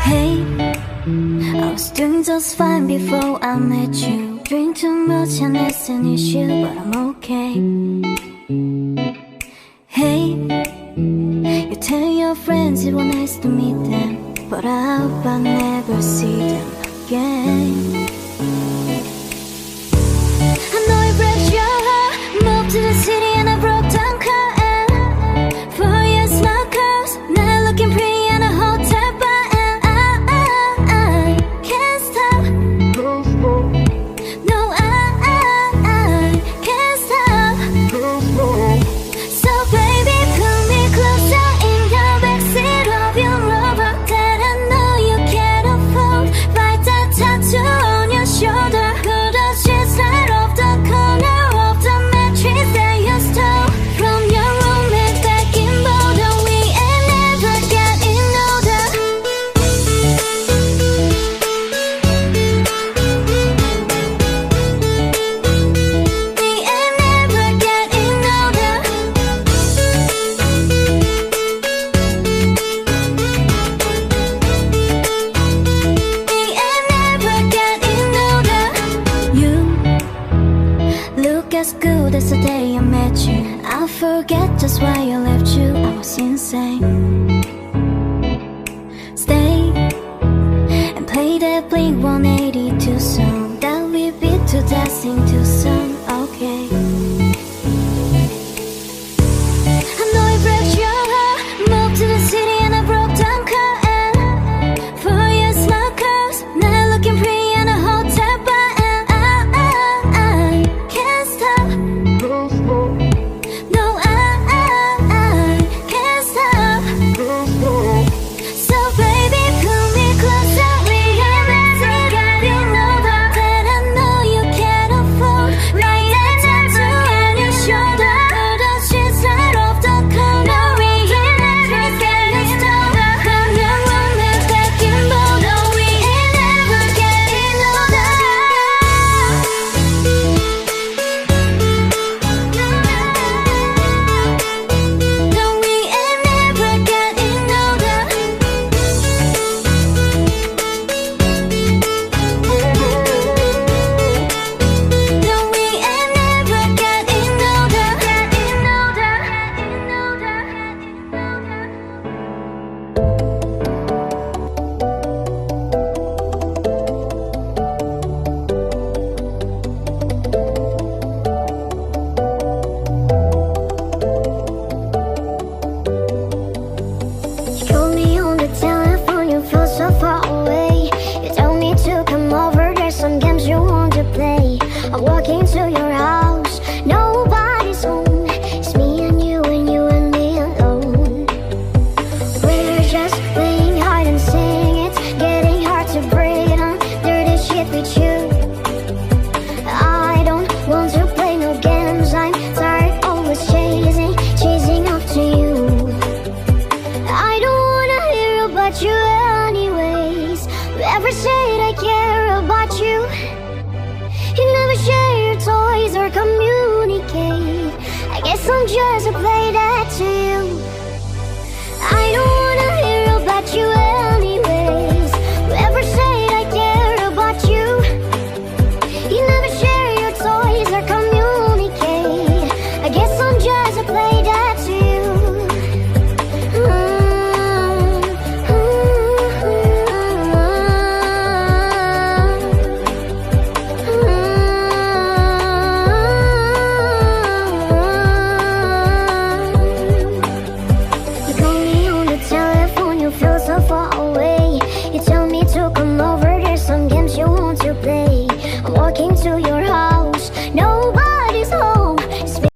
Hey, I was doing just fine before I met you. Drink too much and it's an issue, but I'm okay. Hey, you tell your friends it was nice to meet them, but I hope I never see them again. I know it breaks your heart. Moved to the city and I broke down car. And 4 years my cars, now looking pretty in a hotel bar. And I can't stop. No, I can't stop. So baby, pull me closer in the backseat of your Rover that I know you can't afford. Write that tattoo on your shoulder. Pull the sheets right off the corner of the mattress that you stole from your roommate back in Boulder. We ain't never getting older. We ain't never getting older. We ain't never getting older. You look as good as the day I met you. I forget just why I left you. I was insane. Stay and play that Blink 182 song that we beat to death in Tucson. Okay. I know it breaks your heart. Moved to the city and I broke down car. And 4 years my cars, now looking pretty in a hotel bar. And I can't stop. No, I can't stop. So baby, pull me closer. We ain't never getting older. That I know you can't afford. Write that tattoo on your shoulder. Pull the sheets right off the corner. We ain't never getting older. From your roommate back in Boulder. We ain't never getting older. No, we ain't never getting older. No, we ain't never getting older. You called me on the telephone, you feel so far away. You told me to come over, there's some games you want to play. I walk into your house, nobody's home. It's me and you and me alone. We're just playing hide and seek. It's getting hard to breathe under the shit with you. I don't want to play no games. I'm tired always chasing after you. I don't wanna hear about you anyways. Whoever said I care about you? You never share your toys or communicate. I guess I'm just a play that to you. I don't wanna hear about you anyways. Whoever said I care about you? You never share your toys or communicate. I guess I'm just a play that to you. You call me on the telephone, you feel so far away. You tell me to come over, there's some games you want to play. I'm walking to your house, no